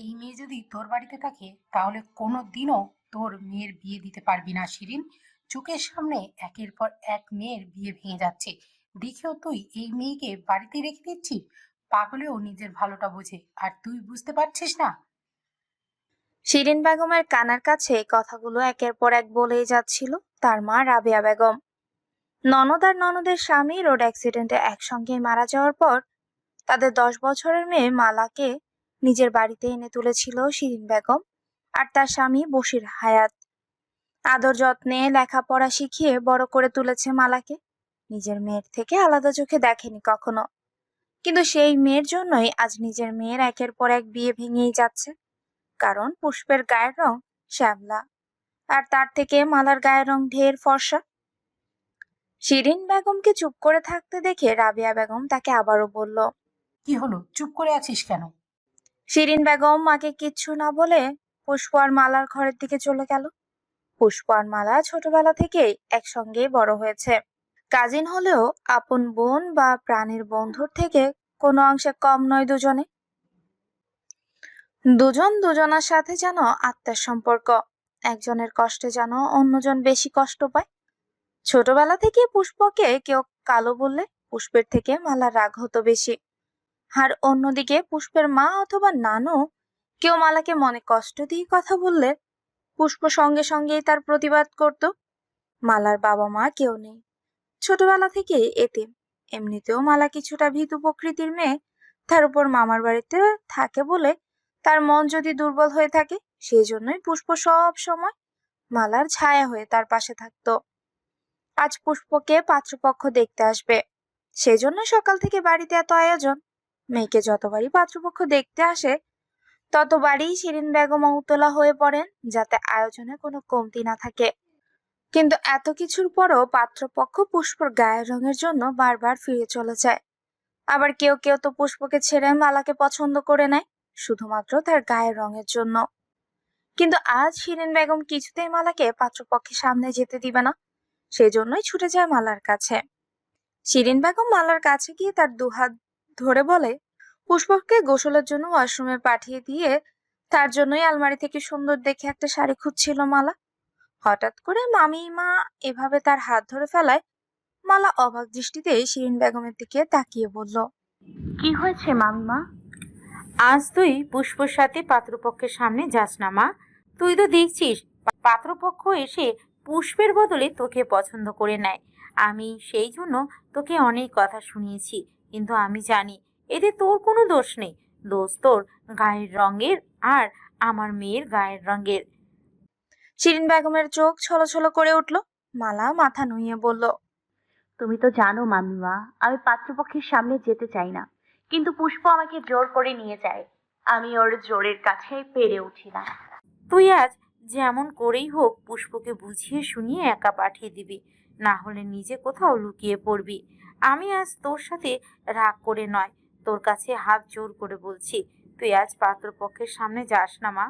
এই মেয়ে যদি তোর বাড়িতে থাকে তাহলে কোনো দিনও তোর মেয়ের বিয়ে দিতে পারবি না শিরিন। চোখের সামনে একের পর এক মেয়ের বিয়ে ভেঙে যাচ্ছে, দেখেও তুই এই মেয়েকে বাড়িতে রেখে দিচ্ছিস। পাগলেও নিজের ভালোটা বোঝে, আর তুই বুঝতে পারছিস না। শিরিন বেগমের কানের কাছে এই কথাগুলো একের পর এক বলেই যাচ্ছিল তার মা রাবেয়া বেগম। ননদ আর ননদের স্বামী রোড অ্যাক্সিডেন্টে একসঙ্গে মারা যাওয়ার পর তাদের 10 বছরের মেয়ে মালাকে নিজের বাড়িতে এনে তুলেছিল শিরিন বেগম আর তার স্বামী বশির হায়াত। আদর যত্নে লেখাপড়া শিখিয়ে বড় করে তুলেছে মালাকে। নিজের মেয়ের থেকে আলাদা চোখে দেখেনি কখনো। কিন্তু সেই মেয়ের জন্যই আজ নিজের মেয়ের একের পর এক বিয়ে ভেঙেই যাচ্ছে। কারণ পুষ্পের গায়ের রং শ্যামলা, আর তার থেকে মালার গায়ের রং ঢের ফর্সা। শিরিন বেগমকে চুপ করে থাকতে দেখে রাবিয়া বেগম তাকে আবারও বলল। কি হলো, চুপ করে আছিস কেন? শিরিন বেগম মাকে কিচ্ছু না বলে পুষ্প আর মালার ঘরের দিকে চলে গেল। পুষ্প আর মালা ছোটবেলা থেকেই একসঙ্গে বড় হয়েছে। কাজিন হলেও আপন বোন বা প্রাণের বন্ধুর থেকে কোনো অংশে কম নয় দুজনে। দুজন দুজনার সাথে যেন আত্মার সম্পর্ক। একজনের কষ্টে যেন অন্যজন বেশি কষ্ট পায়। ছোটবেলা থেকে পুষ্পকে কেউ কালো বললে পুষ্পের থেকে মালার রাগ হতো বেশি। আর অন্যদিকে পুষ্পের মা অথবা নানু কেউ মালাকে মনে কষ্ট দিয়ে কথা বললে পুষ্প সঙ্গে সঙ্গেই তার প্রতিবাদ করত। মালার বাবা মা কেউ নেই, ছোটবেলা থেকে এতিম। এমনিতেও মালা কিছুটা ভীতু প্রকৃতির মেয়ে। তার উপর মামার বাড়িতে থাকে বলে তার মন যদি দুর্বল হয়ে থাকে, সেই জন্যই পুষ্প সব সময় মালার ছায়া হয়ে তার পাশে থাকতো। আজ পুষ্পকে পাত্রপক্ষ দেখতে আসবে, সেজন্য সকাল থেকে বাড়িতে এত আয়োজন। মেয়েকে যতবারই পাত্রপক্ষ দেখতে আসে ততবারই শিরিন বেগম উতলা হয়ে পড়েন, যাতে আয়োজনে কোনো কমতি না থাকে। কিন্তু এত কিছুর পরও পাত্রপক্ষ পুষ্পর গায়ের রঙের জন্য বারবার ফিরে চলে যায়। আবার কেউ কেউ তো পুষ্পকে ছেড়ে মালাকে পছন্দ করে নেয় শুধুমাত্র তার গায়ের রঙের জন্য। কিন্তু আজ শিরিন বেগম কিছুতেই মালাকে পাত্রপক্ষের সামনে যেতে দিবে না, সেজন্যই ছুটে যায় মালার কাছে। শিরিন বেগম মালার কাছে গিয়ে তার দুহাত ধরে বলে, পুষ্পকে গোসলের জন্য ওয়াশরুমে পাঠিয়ে দিয়ে তার জন্যই আলমারি থেকে সুন্দর দেখে একটা শাড়ি খুঁজছিল মালা। হঠাৎ করে মামিমা এভাবে তার হাত ধরে ফেলায় মালা অবাক দৃষ্টিতে শিরিন বেগমের দিকে তাকিয়ে বলল, কি হয়েছে মামিমা? আজ তুই পুষ্পর সাথে পাত্রপক্ষের সামনে যাস না মা। তুই তো দেখছিস পাত্রপক্ষ এসে পুষ্পের বদলে তোকে পছন্দ করে নেয়। আমি সেই জন্য তোকে অনেক কথা শুনিয়েছি, কিন্তু আমি জানি এতে তোর কোনো দোষ নেই। দোষ তোর গায়ের রঙের আর আমার মেয়ের গায়ের রঙের। শিরিন বেগমের চোখ ছলছল করে উঠল। মালা মাথা নুইয়ে বলল, তুমি তো জানো মামিমা, আমি পাত্রপক্ষের সামনে যেতে চাই না, কিন্তু পুষ্প আমাকে জোর করে নিয়ে যায়। আমি ওর জোরের কাছে পেরে উঠি না। তুই আজ যেমন করেই হোক পুষ্পকে বুঝিয়ে শুনিয়ে একা পাঠিয়ে দিবি, না হলে নিজে কোথাও লুকিয়ে পড়বি। আমি আজ তোর সাথে রাগ করে নয়, তোর কাছে হাত জোর করে বলছি, তুই আজ পাত্রপক্ষের সামনে যাস না মা।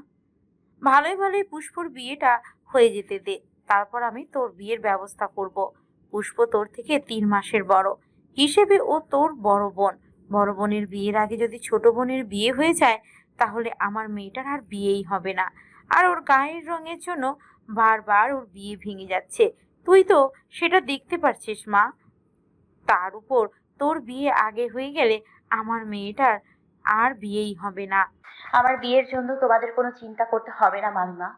ভালোই ভালোই পুষ্পর বিয়েটা হয়ে যেতে দে, তারপর আমি তোর বিয়ের ব্যবস্থা করব। পুষ্প তোর থেকে 3 মাসের বড় হিসেবে ও তোর বড় বোন। বড় বোনের বিয়ের আগে যদি ছোট বোনের বিয়ে হয়ে যায়, তাহলে আমার মেয়েটার আর বিয়েই হবে না। আর ওর গায়ের রঙের জন্য বারবার ওর বিয়ে ভেঙে যাচ্ছে, তুই তো সেটা দেখতে পারছিস মা। তার উপর তোর বিয়ে আগে হয়ে গেলে আমার মেয়েটার আর বিয়েই হবে না। আমার বিয়ের জন্য তোমাদের কোনো চিন্তা করতে হবে না মামিমা।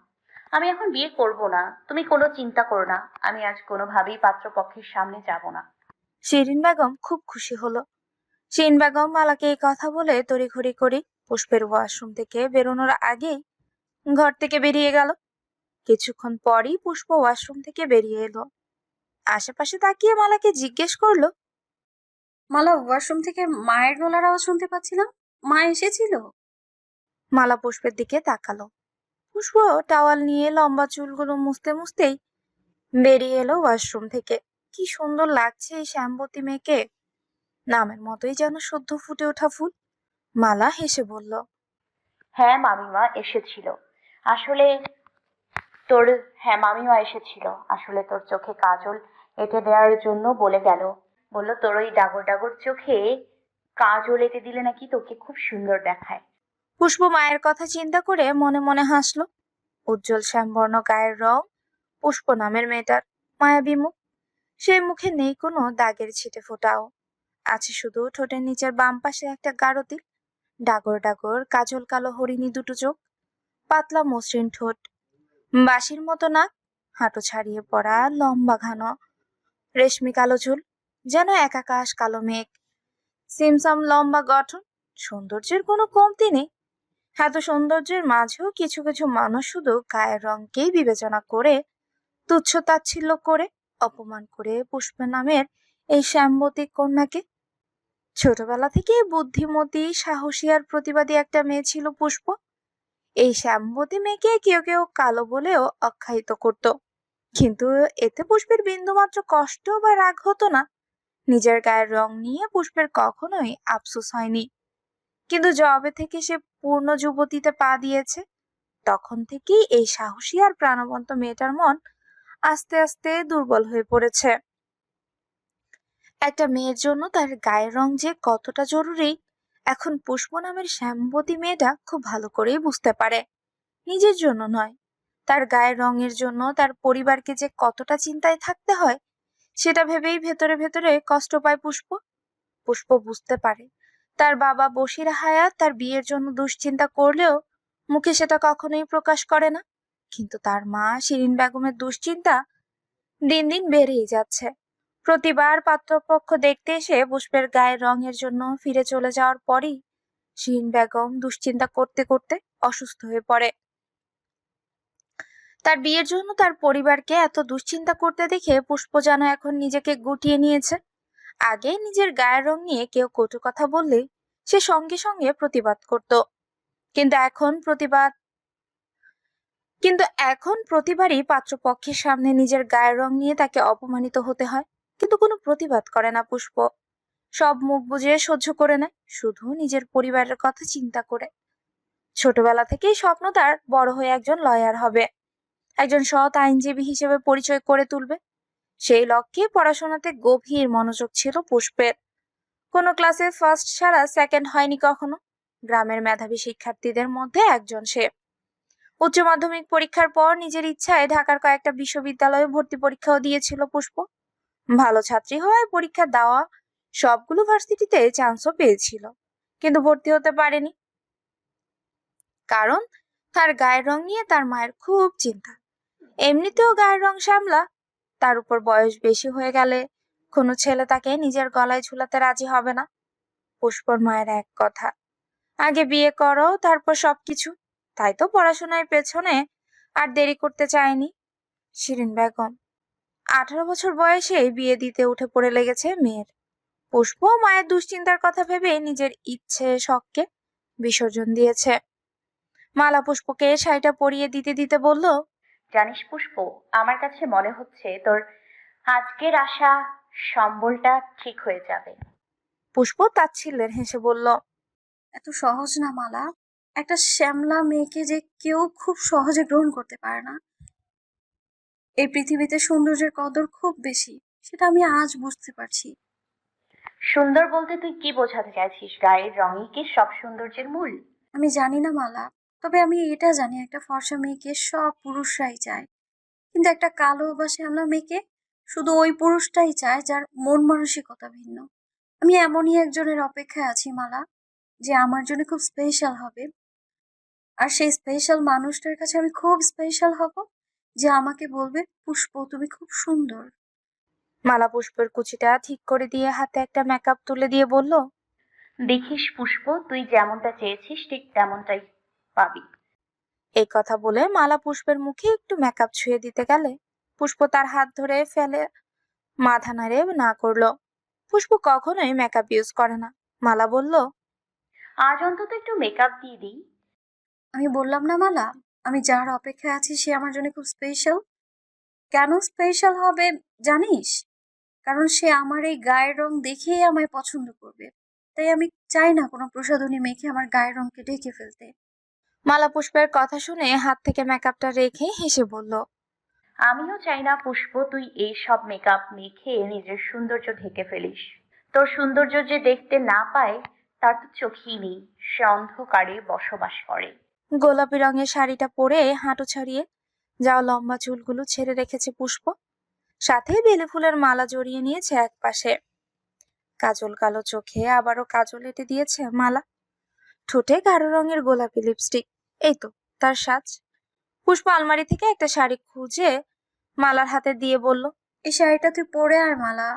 আমি এখন বিয়ে করব না, তুমি কোনো চিন্তা করো না। আমি আজ কোনোভাবেই পাত্রপক্ষের সামনে যাব না। শিরিন বেগম খুব খুশি হলো। শিরিন বেগম মালাকে এই কথা বলে তড়িঘড়ি করে পুষ্পের ওয়াশরুম থেকে বেরোনোর আগেই ঘর থেকে বেরিয়ে গেল। কিছুক্ষণ পরই পুষ্প ওয়াশরুম থেকে বেরিয়ে এলো। আশেপাশে তাকিয়ে মালাকে জিজ্ঞেস করলো, মালা, ওয়াশরুম থেকে মায়ের গলার আওয়াজ শুনতে পাচ্ছিলাম, মা এসেছিল? মালা পুষ্পের দিকে তাকালো। পুষ্প টাওয়াল নিয়ে লম্বা চুলগুলো মুছতে মুছতেই বেরিয়ে এলো ওয়াশরুম থেকে। কি সুন্দর লাগছে এই শ্যামবতী মেয়েকে, নামের মতোই যেন সদ্য ফুটে ওঠা ফুল। মালা হেসে বলল, হ্যাঁ মামিমা এসেছিল আসলে তোর হ্যাঁ মামিমা এসেছিল আসলে তোর চোখে কাজল এঁটে দেওয়ার জন্য বলে গেল। বলল তোর ওই ডাগর ডাগর চোখে কাজল এঁটে দিলে নাকি তোকে খুব সুন্দর দেখায়। পুষ্প মায়ের কথা চিন্তা করে মনে মনে হাসলো। উজ্জ্বল শ্যামবর্ণ গায়ের রং, পুষ্প নামের মেয়েটার মায়াবী মুখ। সেই মুখে নেই কোনো দাগের ছিটে ফোটাও, আছে শুধু ঠোঁটের নিচের বাম পাশে একটা গাঢ় তিল। ডাগর ডাগর কাজল কালো হরিণী দুটো চোখ, পাতলা মসৃণ ঠোঁট, বাঁশির মতো নাক, হাঁটু ছাড়িয়ে পড়া লম্বা ঘন রেশমি কালো চুল, যেন এক আকাশ কালো মেঘ। সিমসাম লম্বা গঠন, সৌন্দর্যের কোনো কমতি নেই। এত সৌন্দর্যের মাঝেও কিছু কিছু মানুষ শুধু গায়ের রংকেই বিবেচনা করে, তুচ্ছ তাচ্ছিল্য করে, অপমান করে পুষ্প নামের এই শ্যামবতী কন্যাকে। ছোটবেলা থেকে বুদ্ধিমতী, সাহসী আর প্রতিবাদী একটা মেয়ে ছিল পুষ্প। এই শ্যামবতী মেয়েকে কেউ কেউ কালো বলেও আখ্যায়িত করত, কিন্তু এতে পুষ্পের বিন্দুমাত্র কষ্ট বা রাগ হতো না। নিজের গায়ের রং নিয়ে পুষ্পের কখনোই আফসোস হয়নি। কিন্তু যবে থেকে সে পূর্ণ যুবতীতে পা দিয়েছে, তখন থেকেই এই সাহসী আর প্রাণবন্ত মেয়েটার মন আস্তে আস্তে দুর্বল হয়ে পড়েছে। একটা মেয়ের জন্য তার গায়ের রং যে কতটা জরুরি, এখন পুষ্প নামের শ্যামবতী মেয়েটা খুব ভালো করেই বুঝতে পারে। নিজের জন্য নয়, তার গায়ের রঙের জন্য তার পরিবারকে যে কতটা চিন্তায় থাকতে হয়, সেটা ভেবেই ভেতরে ভেতরে কষ্ট পায় পুষ্প। পুষ্প বুঝতে পারে তার বাবা বশির হায়াত তার বিয়ের জন্য দুশ্চিন্তা করলেও মুখে সেটা কখনোই প্রকাশ করে না। কিন্তু তার মা শিরিন বেগমের দুশ্চিন্তা দিন দিন বেড়েই যাচ্ছে। প্রতিবার পাত্রপক্ষ দেখতে এসে পুষ্পের গায়ের রঙের জন্য ফিরে চলে যাওয়ার পরই শিরিন বেগম দুশ্চিন্তা করতে করতে অসুস্থ হয়ে পড়ে। তার বিয়ের জন্য তার পরিবারকে এত দুশ্চিন্তা করতে দেখে পুষ্প যেন এখন নিজেকে গুটিয়ে নিয়েছে। আগে নিজের গায়ের রং নিয়ে কেউ কটু কথা বললে সে সঙ্গে সঙ্গে প্রতিবাদ করত, কিন্তু এখন প্রতিবারই পাত্রপক্ষের সামনে নিজের গায়ের রং নিয়ে তাকে অপমানিত হতে হয়, কিন্তু কোনো প্রতিবাদ করে না পুষ্প। সব মুখ বুজে সহ্য করে নেয়, শুধু নিজের পরিবারের কথা চিন্তা করে। ছোটবেলা থেকেই স্বপ্ন তার বড় হয়ে একজন লয়ার হবে, একজন সৎ আইনজীবী হিসেবে পরিচয় করে তুলবে। সেই লক্ষ্যে পড়াশোনাতে গভীর মনোযোগ ছিল পুষ্পের। কোনো ক্লাসে ফার্স্ট ছাড়া সেকেন্ড হয়নি কখনো। গ্রামের মেধাবী শিক্ষার্থীদের মধ্যে একজন সে। উচ্চ মাধ্যমিক পরীক্ষার পর নিজের ইচ্ছায় ঢাকার কয়েকটা বিশ্ববিদ্যালয়ে ভর্তি পরীক্ষাও দিয়েছিল পুষ্প। ভালো ছাত্রী হওয়ায় পরীক্ষা দেওয়া সবগুলো ভার্সিটিতে চান্সও পেয়েছিল, কিন্তু ভর্তি হতে পারেনি। কারণ তার গায়ের রং নিয়ে তার মায়ের খুব চিন্তা। এমনিতেও গায়ের রং শ্যামলা, তার উপর বয়স বেশি হয়ে গেলে কোনো ছেলে তাকে নিজের গলায় ঝুলাতে রাজি হবে না। পুষ্পর মায়ের এক কথা, আগে বিয়ে করো তারপর সবকিছু। তাই তো পড়াশোনার পেছনে আর দেরি করতে চায়নি শিরিন বেগম। 18 বছর বয়সেই বিয়ে দিতে উঠে পড়ে লেগেছে মেয়ের। পুষ্প মায়ের দুশ্চিন্তার কথা ভেবে নিজের ইচ্ছে শখকে বিসর্জন দিয়েছে। মালা পুষ্পকে শাড়িটা পরিয়ে দিতে দিতে বলল, জানিস পুষ্প, আমার কাছে মনে হচ্ছে তোর আজকের আশা সম্বলটা ঠিক হয়ে যাবে। পুষ্প তাচ্ছিল্যের হেসে বলল, এত সহজ না মালা। একটা শ্যামলা মেয়েকে যে কেউ খুব সহজে গ্রহণ করতে পারে না। এই পৃথিবীতে সৌন্দর্যের কদর খুব বেশি, সেটা আমি আজ বুঝতে পারছি। সুন্দর বলতে তুই কি বোঝাতে চাইছিস? গায়ের রঙই কি সব সৌন্দর্যের মূল? আমি জানি না মালা, তবে আমি এটা জানি একটা ফর্সা মেয়েকে সব পুরুষরাই চায়, কিন্তু একটা কালো বা শ্যামলা মেয়েকে শুধু ওই পুরুষটাই চায় যার মন মানসিকতা ভিন্ন। আমি এমনই একজনের অপেক্ষায় আছি মালা, যে আমার জন্য খুব স্পেশাল হবে। আর সেই স্পেশাল মানুষটার কাছে আমি খুব স্পেশাল হব, যে আমাকে বলবে পুষ্প তুমি খুব সুন্দর। মালা পুষ্পের কুচিটা ঠিক করে দিয়ে হাতে একটা মেকআপ তুলে দিয়ে বলল, দেখিস পুষ্প, তুই যেমনটা চেয়েছিস ঠিক তেমনটাই পাবি। এই কথা বলে মালা পুষ্পের মুখে একটু মেকআপ ছুঁয়ে দিতে গেলে পুষ্প তার হাত ধরে ফেলে মাথা নাড়ে না করলো। পুষ্প কখনোই মেকআপ ইউজ করে না। মালা বলল, আজ অন্তত একটু মেকআপ দিয়ে দিই। আমি বললাম না মালা, আমি যার অপেক্ষায় আছি সে আমার জন্য খুব স্পেশাল। কেন স্পেশাল হবে জানিস? কারণ সে আমার এই গায়ের রং দেখেই আমায় পছন্দ করবে। তাই আমি চাই না কোনো প্রসাধনী মেখে আমার গায়ের রংকে ঢেকে ফেলতে। মালা পুষ্পের কথা শুনে হাত থেকে মেকআপটা রেখে হেসে বলল, আমিও চাই না পুষ্প তুই এই সব মেকআপ মেখে নিজের সৌন্দর্য ঢেকে ফেলিস। তোর সৌন্দর্য যে দেখতে না পায় তার তো চোখই নেই, সে অন্ধকারে বসবাস করে। গোলাপি রঙের শাড়িটা পরে হাঁটু ছাড়িয়ে যাও লম্বা চুলগুলো ছেড়ে রেখেছে পুষ্প, সাথে বেলে ফুলের মালা জড়িয়ে নিয়েছে এক পাশে। কাজল কালো চোখে আবারও কাজল এঁটে দিয়েছে মালা, ঠোঁটে গাঢ় রঙের গোলাপি লিপস্টিক। এই তো তার সাজ। পুষ্প আলমারি থেকে একটা শাড়ি খুঁজে মালার হাতে দিয়ে বলল। এই শাড়িটা তুই পরে আয় মালা।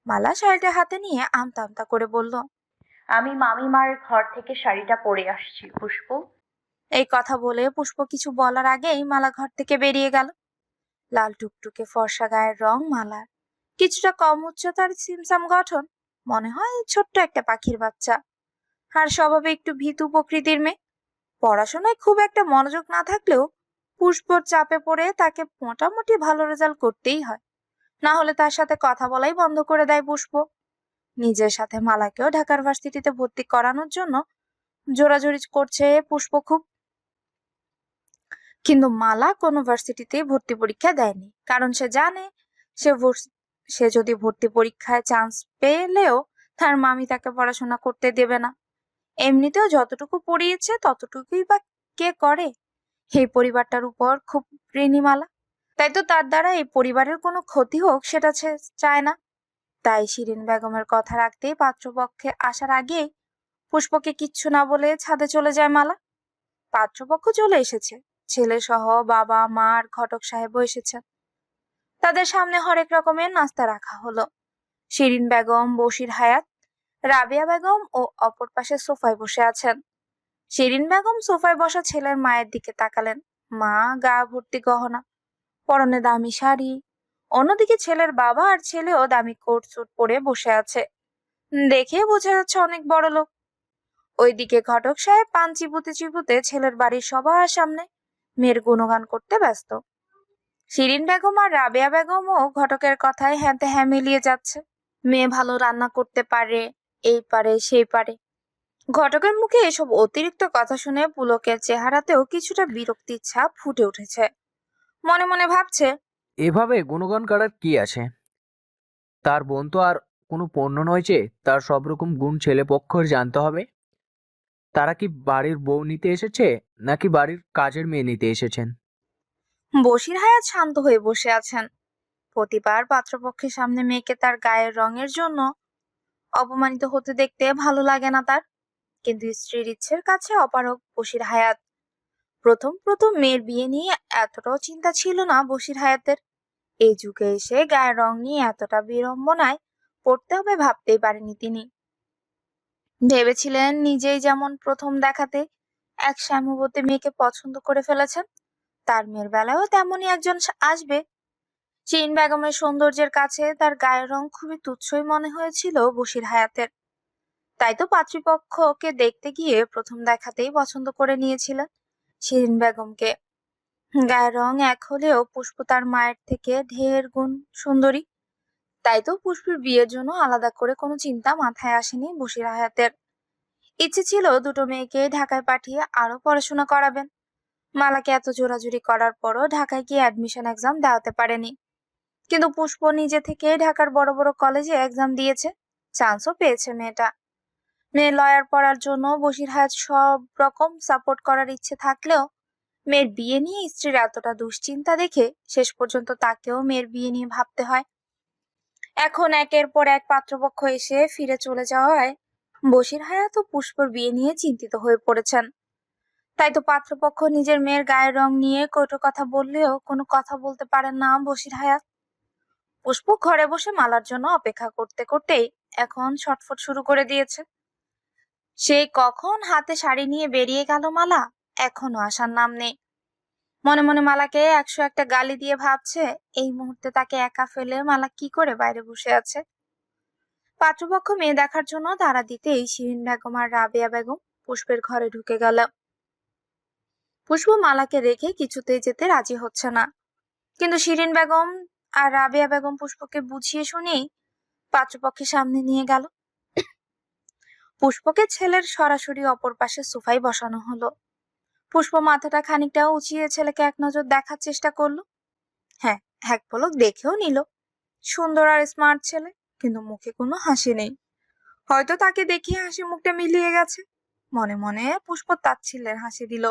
মালা শাড়িটা হাতে নিয়ে আমতা আমতা করে বলল। আমি মামিমার ঘর থেকে শাড়িটা পরে আসছি পুষ্প। এই কথা বলে পুষ্প কিছু বলার আগেই মালা ঘর থেকে বেরিয়ে গেল। লাল টুকটুকে ফর্সা গায়ের রং মালার, কিছুটা কম উচ্চতার সিমসাম গঠন, মনে হয় ছোট্ট একটা পাখির বাচ্চা। আর স্বভাবে একটু ভীতু প্রকৃতির মেয়ে। পড়াশোনায় খুব একটা মনোযোগ না থাকলেও পুষ্পর চাপে পড়ে তাকে মোটামুটি ভালো রেজাল্ট করতেই হয়, না হলে তার সাথে কথা বলাই বন্ধ করে দেয় পুষ্প। নিজের সাথে মালাকেও ঢাকার ভার্সিটিতে ভর্তি করানোর জন্য জোরাজোরি করছে পুষ্প খুব। কিন্তু মালা কোনো ভার্সিটিতে ভর্তি পরীক্ষা দেয়নি, কারণ সে জানে সে যদি ভর্তি পরীক্ষায় চান্স পেলেও তার মামি তাকে পড়াশোনা করতে দেবে না। এমনিতেও যতটুকু পড়িয়েছে ততটুকুই বা কে করে। এই পরিবারটার উপর খুব ঋণী মালা, তাই তো তার দ্বারা এই পরিবারের কোনো ক্ষতি হোক সেটা সে চায় না। তাই শিরিন বেগমের কথা রাখতেই পাত্রপক্ষে আসার আগেই পুষ্পকে কিচ্ছু না বলে ছাদে চলে যায় মালা। পাত্রপক্ষ চলে এসেছে, ছেলে সহ বাবা মা আর ঘটক সাহেবও এসেছেন। তাদের সামনে হরেক রকমের নাস্তা রাখা হলো। শিরিন বেগম, বশির হায়াত, রাবেয়া বেগম ও অপর পাশে সোফায় বসে আছেন। শিরিন বেগম সোফায় বসা ছেলের মায়ের দিকে তাকালেন। মা গা ভর্তি গহনা, পরনে দামি শাড়ি। অন্যদিকে ছেলের বাবা আর ছেলেও দামি কোট স্যুট পরে বসে আছে, দেখে বোঝা যাচ্ছে অনেক বড় লোক। ওইদিকে ঘটক সাহেব পান চিবুতে চিবুতে ছেলের বাড়ির সবার সামনে মেয়ের গুণগান করতে ব্যস্ত। শিরিন বেগম আর রাবেয়া বেগমও ঘটকের কথায় হ্যাঁতে হ্যাঁ মিলিয়ে যাচ্ছে। মেয়ে ভালো রান্না করতে পারে, এই পারে সেই পারে। ঘটকের মুখে এসব অতিরিক্ত কথা শুনে পুলকের চেহারাতেও কিছুটা বিরক্তির ছাপ ফুটে উঠেছে। মনে মনে ভাবছে, এভাবে গুণগান করার কি আছে? তার বোন তো আর কোনো পণ্য নয় যে তার সব রকম গুণ ছেলেপক্ষের জানতে হবে। তারা কি বাড়ির বউ নিতে এসেছে নাকি বাড়ির কাজের মেয়ে নিতে এসেছেন? বশির হায়াত শান্ত হয়ে বসে আছেন। প্রতিবার পাত্রপক্ষের সামনে মেয়েকে তার গায়ের রঙের জন্য অপমানিত হতে দেখতে ভালো লাগে না তার, কিন্তু স্ত্রীর ইচ্ছের কাছে অপারগ বশির হায়াত। প্রথম প্রথম মেয়ের বিয়ে নিয়ে এতটাও চিন্তা ছিল না বশির হায়াতের। এই যুগে এসে গায়ের রং নিয়ে এতটা বিড়ম্বনায় পড়তে হবে ভাবতেই পারেনি তিনি। ভেবেছিলেন নিজেই যেমন প্রথম দেখাতে এক শ্যামবতী মেয়েকে পছন্দ করে ফেলেছেন, তার মেয়ের বেলায়ও তেমনই একজন আসবে। শিরিন বেগমের সৌন্দর্যের কাছে তার গায়ের রং খুবই তুচ্ছই মনে হয়েছিল বশির হায়াতের। তাই তো পাত্রীপক্ষকে দেখতে গিয়ে প্রথম দেখাতেই পছন্দ করে নিয়েছিলেন শিরিন বেগমকে। গায়ের রং এক হলেও পুষ্প তার মায়ের থেকে ঢের গুণ সুন্দরী। তাই তো পুষ্পের বিয়ের জন্য আলাদা করে কোনো চিন্তা মাথায় আসেনি বশির হায়াতের। ইচ্ছে ছিল দুটো মেয়েকে ঢাকায় পাঠিয়ে আরো পড়াশোনা করাবেন। মালাকে এত জোরাজুরি করার পরও ঢাকায় গিয়ে অ্যাডমিশন এক্সাম দেওয়াতে পারেনি, কিন্তু পুষ্প নিজে থেকে ঢাকার বড় বড় কলেজে এক্সাম দিয়েছে, চান্সও পেয়েছে মেয়েটা। মেয়ে লয়ার পড়ার জন্য বশির হায়াত সব রকম সাপোর্ট করার ইচ্ছে থাকলেও মেয়ের বিয়ে নিয়ে স্ত্রীর এতটা দুশ্চিন্তা দেখে শেষ পর্যন্ত তাকেও মেয়ের বিয়ে নিয়ে ভাবতে হয়। এখন একের পর এক পাত্রপক্ষ এসে ফিরে চলে যাওয়ায় বশির হায়াত ও পুষ্পর বিয়ে নিয়ে চিন্তিত হয়ে পড়েছেন। তাই তো পাত্রপক্ষ নিজের মেয়ের গায়ের রং নিয়ে কটু কথা বললেও কোনো কথা বলতে পারেন না বশির হায়াত। পুষ্প ঘরে বসে মালার জন্য অপেক্ষা করতে করতেই এখন ছটফট শুরু করে দিয়েছে। সেই কখন হাতে শাড়ি নিয়ে বেরিয়ে গেল মালা, এখনো আসার নাম নেই। মনে মনে মালাকে 101টা গালি দিয়ে ভাবছে এই মুহূর্তে তাকে একা ফেলে মালা কি করে বাইরে বসে আছে। পাত্রপক্ষ মেয়ে দেখার জন্য তাড়া দিতেই শিরিন বেগম আর রাবেয়া বেগম পুষ্পের ঘরে ঢুকে গেল। পুষ্প মালাকে রেখে কিছুতেই যেতে রাজি হচ্ছে না, কিন্তু শিরিন বেগম আর রাবেয়া বেগম পুষ্পকে বুঝিয়ে শুনেই পাত্রপক্ষের সামনে নিয়ে গেল। পুষ্পকে ছেলের সরাসরি অপর পাশে সোফায় বসানো হলো। পুষ্প মাথাটা খানিকটা উঁচিয়ে ছেলেকে এক নজর দেখার চেষ্টা করলো। হ্যাঁ, এক পলক দেখেও নিল, সুন্দর আর স্মার্ট ছেলে, কিন্তু মুখে কোনো হাসি নেই। হয়তো তাকে দেখে হাসি মুখটা মিলিয়ে গেছে। মনে মনে পুষ্প তাচ্ছিল্যের হাসি দিল।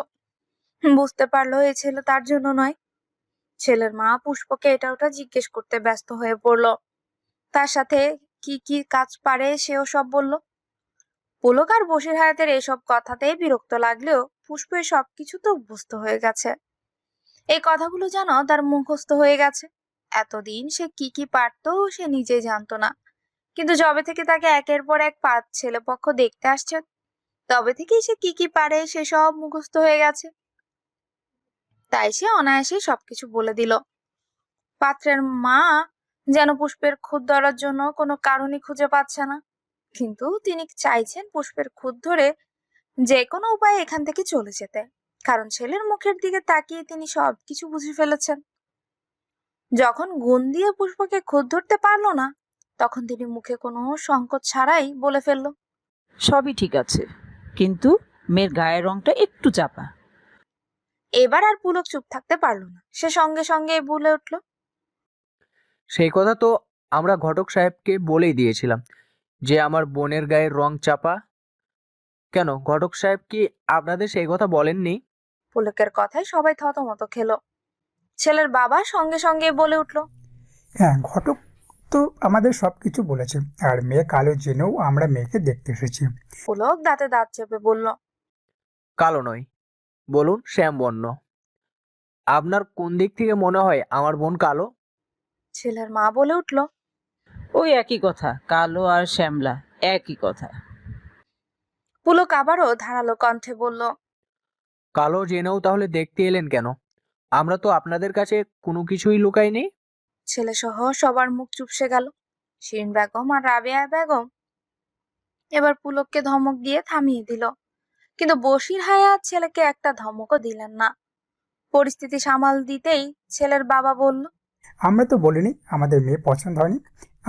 বুঝতে পারলো এই ছেলে তার জন্য নয়। ছেলের মা পুষ্পকে এটা ওটা জিজ্ঞেস করতে ব্যস্ত হয়ে পড়লো। তার সাথে কি কি কাজ পারে সেও সব বলল। পুলক আর বশির হায়াতের এসব কথাতেই বিরক্ত লাগলেও পুষ্প সবকিছু তো অভ্যস্ত হয়ে গেছে। এই কথাগুলো যেন তার মুখস্থ হয়ে গেছে। এতদিন সে কি কি পারতো সে নিজেই জানতো না, কিন্তু যবে থেকে তাকে একের পর এক পাঁচ ছেলে পক্ষ দেখতে আসছে তবে থেকেই সে কি কি পারে সে সব মুখস্থ হয়ে গেছে। তাই সে অনায়াসে সবকিছু বলে দিল। পাত্রের মা যেন পুষ্পের খুঁত ধরার জন্য কোনো কারণই খুঁজে পাচ্ছে না, কিন্তু তিনি চাইছেন পুষ্পের খুঁত ধরে যে কোনো উপায়ে এখান থেকে চলে যেতে, কারণ ছেলের মুখের দিকে তাকিয়ে তিনি সবকিছু বুঝে ফেলেছেন। যখন গুণ দিয়ে পুষ্পকে খুঁত ধরতে পারলো না তখন তিনি মুখে কোনো সংকোচ ছাড়াই বলে ফেললো, সবই ঠিক আছে, কিন্তু মেয়ের গায়ের রংটা একটু চাপা। এবার আর পুলক চুপ থাকতে পারলো না, সে সঙ্গে সঙ্গে বলে উঠলো, সেই কথা তো আমরা ঘটক সাহেবকে বলেই দিয়েছিলাম যে আমার বোনের গায়ের রং চাপা। কেন ঘটক সাহেব কি আপনাদের সেই কথা বলেননি? পুলকের কথায় সবাই থতমত খেলো। ছেলের বাবা সঙ্গে সঙ্গে বলে উঠলো, হ্যাঁ, ঘটক তো আমাদের সবকিছু বলেছে, আর মেয়ে কালো জেনেও আমরা মেয়েকে দেখতে এসেছি। পুলক দাঁতে দাঁত চেপে বলল, কালো নয়, বলুন শ্যামবর্ণ। আপনার কোন দিক থেকে মনে হয় আমার বোন কালো? ছেলের মা বলে উঠলো, ওই একই কথা, কালো আর শ্যামলা একই কথা। পুলক আবারও ধারালো কণ্ঠে বলল, কালো জেনেও তাহলে দেখতে এলেন কেন? আমরা তো আপনাদের কাছে কোনো কিছুই লুকাইনি। ছেলে সহ সবার মুখ চুপসে গেল। শিরিন বেগম আর রাবেয়া বেগম এবার পুলককে ধমক দিয়ে থামিয়ে দিল, কিন্তু বশির হায়াত ছেলেকে একটা ধমকও দিলেন না। পরিস্থিতি সামাল দিতেই ছেলের বাবা বলল, আমরা তো বলিনি আমাদের মেয়ে পছন্দ হয়নি।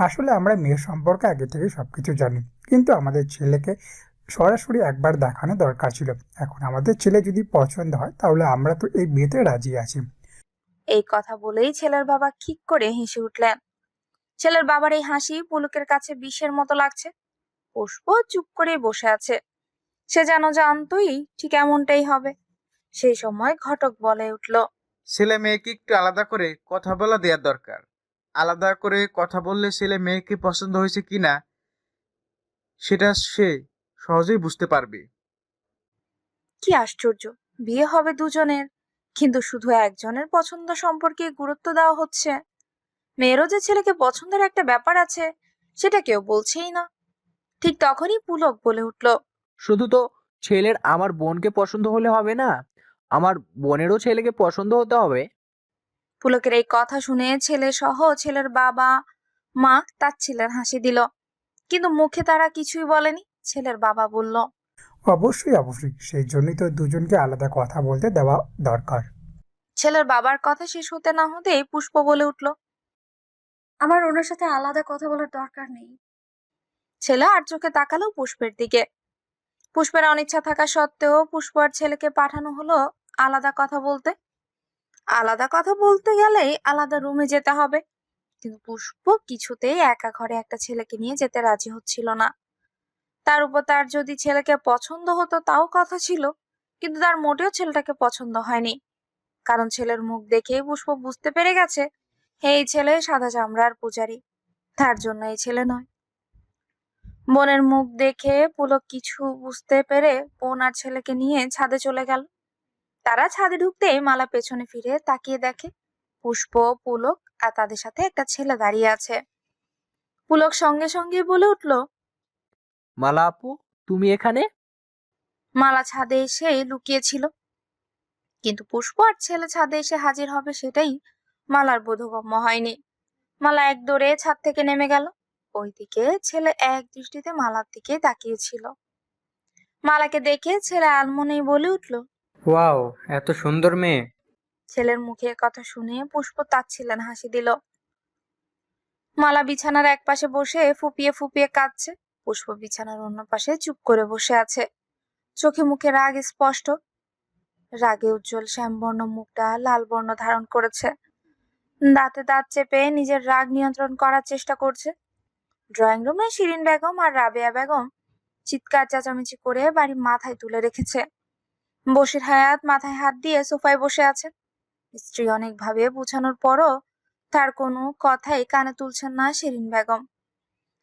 আসলে আমরা মেয়ের সম্পর্কে আগে থেকে সবকিছু জানি, কিন্তু আমাদের ছেলেকে সরাসরি একবার দেখানো দরকার ছিল। এখন আমাদের ছেলে যদি পছন্দ হয় তাহলে আমরা তো এই বিয়েতে রাজি আছি। এই কথা বলেই ছেলের বাবা খিক করে হেসে উঠলেন। ছেলের বাবার এই হাসি পুলকের কাছে বিষের মতো লাগছে। পুষ্প চুপ করে বসে আছে, সে যেন জানতোই ঠিক এমনটাই হবে। সেই সময় ঘটক বলে উঠল, ছেলে মেয়েকে একটু আলাদা করে কথা বলা দেওয়ার দরকার। আলাদা করে কথা বললে ছেলে মেয়েকে পছন্দ হয়েছে কিনা সেটা সে সহজেই বুঝতে পারবে। কি আশ্চর্য, বিয়ে হবে দুজনের, কিন্তু শুধু একজনের পছন্দ সম্পর্কে গুরুত্ব দেওয়া হচ্ছে। মেয়েরও যে ছেলেকে পছন্দের একটা ব্যাপার আছে সেটা কেউ বলছেই না। ঠিক তখনই পুলক বলে উঠল, শুধু তো ছেলের আমার বোনকে পছন্দ হলে হবে না, আমার বোনেরও ছেলেকে পছন্দ হতে হবে। পুলকের এই কথা শুনে ছেলে সহ ছেলের বাবা মা তাচ্ছিলের হাসি দিল, কিন্তু মুখে তারা কিছুই বলেনি। ছেলের বাবা বলল, অবশ্যই অবশ্যই, সেই জন্যই তো দুজনকে আলাদা কথা বলতে দেওয়া দরকার। ছেলের বাবার কথা শেষ হতে না হতেই পুষ্প বলে উঠল, আমার ওনার সাথে আলাদা কথা বলার দরকার নেই। ছেলে আর চোখে তাকালো পুষ্পের দিকে। পুষ্পের অনিচ্ছা থাকা সত্ত্বেও পুষ্প আর ছেলেকে পাঠানো হলো আলাদা কথা বলতে। আলাদা কথা বলতে গেলেই আলাদা রুমে যেতে হবে, কিন্তু পুষ্প কিছুতেই একা ঘরে একটা ছেলেকে নিয়ে যেতে রাজি হচ্ছিল না। তার উপর তার যদি ছেলেকে পছন্দ হতো তাও কথা ছিল, কিন্তু তার মোটেও ছেলেটাকে পছন্দ হয়নি, কারণ ছেলের মুখ দেখেই পুষ্প বুঝতে পেরে গেছে এই ছেলে সাদা চামড়ার পূজারি, তার জন্য এই ছেলে নয়। বোনের মুখ দেখে পুলক কিছু বুঝতে পেরে বোন আর ছেলেকে নিয়ে ছাদে চলে গেল। তারা ছাদে ঢুকতেই মালা পেছনে ফিরে তাকিয়ে দেখে পুষ্প, পুলক আর তাদের সাথে একটা ছেলে দাঁড়িয়ে আছে। পুলক সঙ্গে সঙ্গে বলে উঠল, মালা আপু, তুমি এখানে? মালা ছাদে এসে লুকিয়েছিল, কিন্তু পুষ্প আর ছেলে ছাদে এসে হাজির হবে সেটাই মালার বোধগম্য হয়নি। মালা এক দৌড়ে ছাদ থেকে নেমে গেল। ওইদিকে ছেলে এক দৃষ্টিতে মালার দিকে তাকিয়েছিল। মালাকে দেখে ছেলে আলমনেই বলে উঠল, ওয়াও, এত সুন্দর মেয়ে। ছেলের মুখে কথা শুনে পুষ্প তাচ্ছিলেন হাসি দিল। মালা বিছানার এক পাশে বসে ফুপিয়ে ফুপিয়ে কাঁদছে। পুষ্প বিছানার অন্য পাশে চুপ করে বসে আছে, চোখে মুখে রাগ স্পষ্ট। রাগে উজ্জ্বল শ্যামবর্ণ মুখটা লাল বর্ণ ধারণ করেছে। দাঁতে দাঁত চেপে নিজের রাগ নিয়ন্ত্রণ করার চেষ্টা করছে। ড্রয়িং রুমে শিরিন বেগম আর রাবেয়া বেগম চিৎকার চেঁচামেচি করে বাড়ি মাথায় তুলে রেখেছে। বশির হায়াত মাথায় হাত দিয়ে সোফায় বসে আছেন। স্ত্রী অনেকভাবে বোঝানোর পরও তার কোনো কথাই কানে তুলছেন না শিরিন বেগম,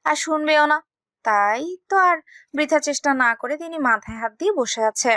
আর শুনবেও না। তাই তো আর বৃথা চেষ্টা না করে তিনি মাথায় হাত দিয়ে বসে আছে।